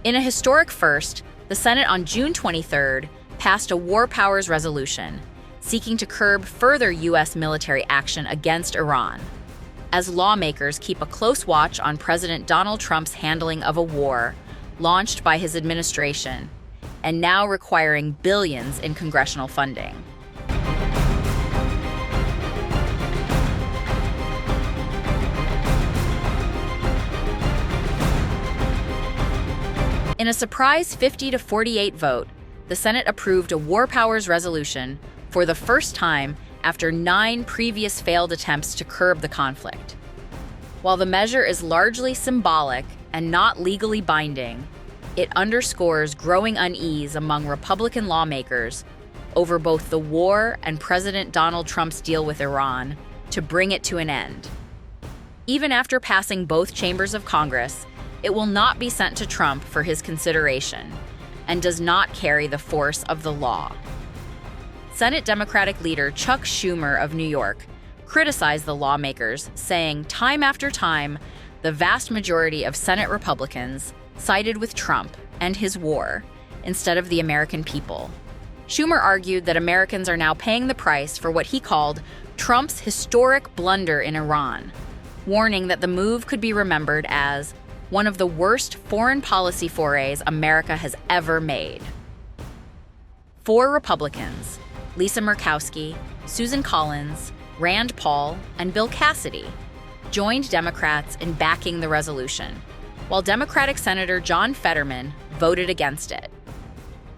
In a historic first, the Senate on June 23rd passed a war powers resolution seeking to curb further U.S. military action against Iran, as lawmakers keep a close watch on President Donald Trump's handling of a war launched by his administration and now requiring billions in congressional funding. In a surprise 50-48 vote, the Senate approved a war powers resolution for the first time after 9 previous failed attempts to curb the conflict. While the measure is largely symbolic and not legally binding, it underscores growing unease among Republican lawmakers over both the war and President Donald Trump's deal with Iran to bring it to an end. Even after passing both chambers of Congress, it will not be sent to Trump for his consideration and does not carry the force of the law. Senate Democratic leader Chuck Schumer of New York criticized the lawmakers, saying time after time, the vast majority of Senate Republicans sided with Trump and his war instead of the American people. Schumer argued that Americans are now paying the price for what he called Trump's historic blunder in Iran, warning that the move could be remembered as one of the worst foreign policy forays America has ever made. 4 Republicans, Lisa Murkowski, Susan Collins, Rand Paul, and Bill Cassidy, joined Democrats in backing the resolution, while Democratic Senator John Fetterman voted against it.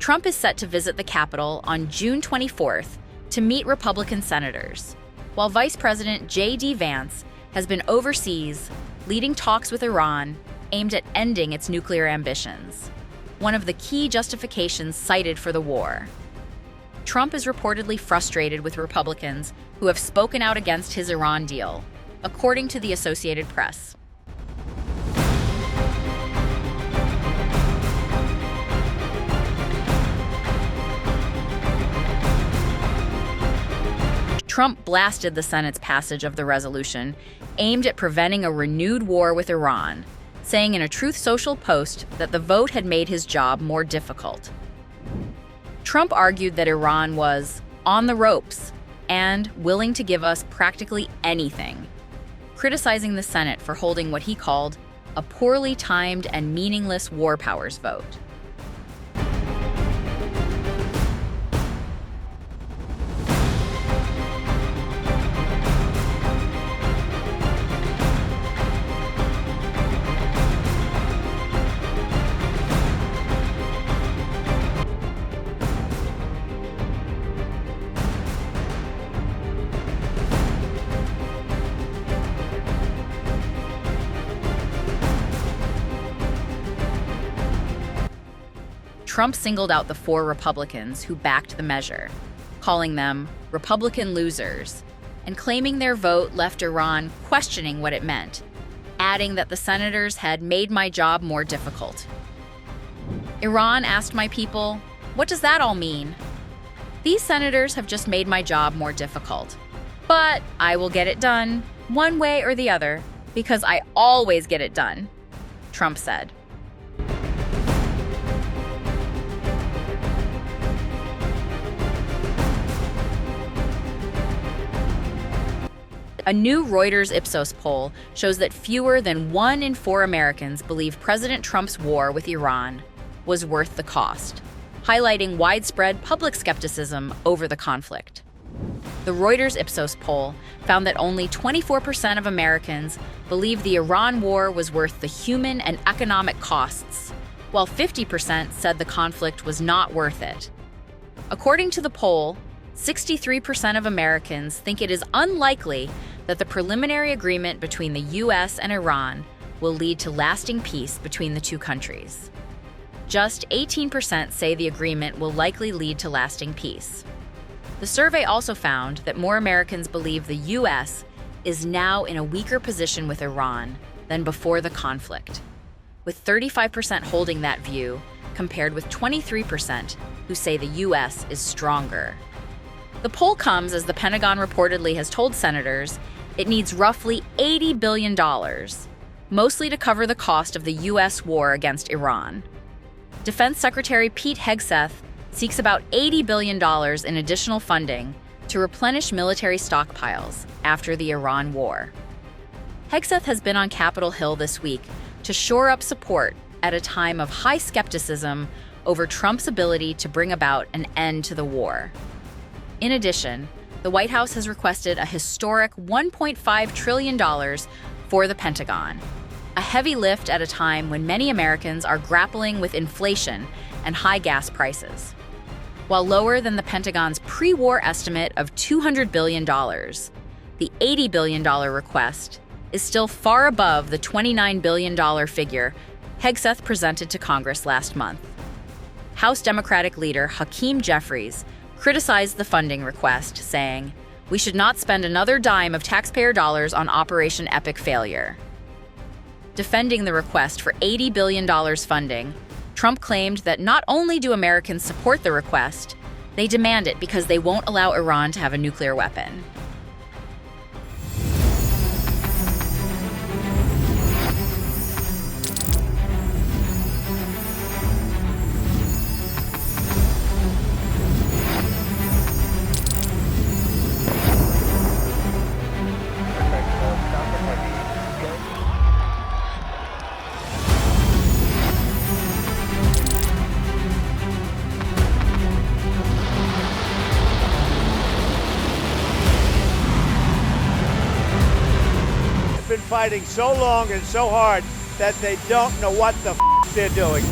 Trump is set to visit the Capitol on June 24th to meet Republican senators, while Vice President J.D. Vance has been overseas leading talks with Iran aimed at ending its nuclear ambitions, one of the key justifications cited for the war. Trump is reportedly frustrated with Republicans who have spoken out against his Iran deal, according to the Associated Press. Trump blasted the Senate's passage of the resolution aimed at preventing a renewed war with Iran, saying in a Truth Social post that the vote had made his job more difficult. Trump argued that Iran was on the ropes and willing to give us practically anything, criticizing the Senate for holding what he called a poorly timed and meaningless war powers vote. Trump singled out the 4 Republicans who backed the measure, calling them Republican losers, and claiming their vote left Iran questioning what it meant, adding that the senators had made my job more difficult. Iran asked my people, "What does that all mean?" These senators have just made my job more difficult. But I will get it done, one way or the other, because I always get it done, Trump said. A new Reuters Ipsos poll shows that fewer than 1 in 4 Americans believe President Trump's war with Iran was worth the cost, highlighting widespread public skepticism over the conflict. The Reuters Ipsos poll found that only 24% of Americans believe the Iran war was worth the human and economic costs, while 50% said the conflict was not worth it. According to the poll, 63% of Americans think it is unlikely that the preliminary agreement between the U.S. and Iran will lead to lasting peace between the two countries. Just 18% say the agreement will likely lead to lasting peace. The survey also found that more Americans believe the U.S. is now in a weaker position with Iran than before the conflict, with 35% holding that view compared with 23% who say the U.S. is stronger. The poll comes as the Pentagon reportedly has told senators it needs roughly $80 billion, mostly to cover the cost of the U.S. war against Iran. Defense Secretary Pete Hegseth seeks about $80 billion in additional funding to replenish military stockpiles after the Iran war. Hegseth has been on Capitol Hill this week to shore up support at a time of high skepticism over Trump's ability to bring about an end to the war. In addition, the White House has requested a historic $1.5 trillion for the Pentagon, a heavy lift at a time when many Americans are grappling with inflation and high gas prices. While lower than the Pentagon's pre-war estimate of $200 billion, the $80 billion request is still far above the $29 billion figure Hegseth presented to Congress last month. House Democratic leader Hakeem Jeffries criticized the funding request, saying, "We should not spend another dime of taxpayer dollars on Operation Epic Failure." Defending the request for $80 billion funding, Trump claimed that not only do Americans support the request, they demand it because they won't allow Iran to have a nuclear weapon. Been fighting so long and so hard that they don't know what the they're doing.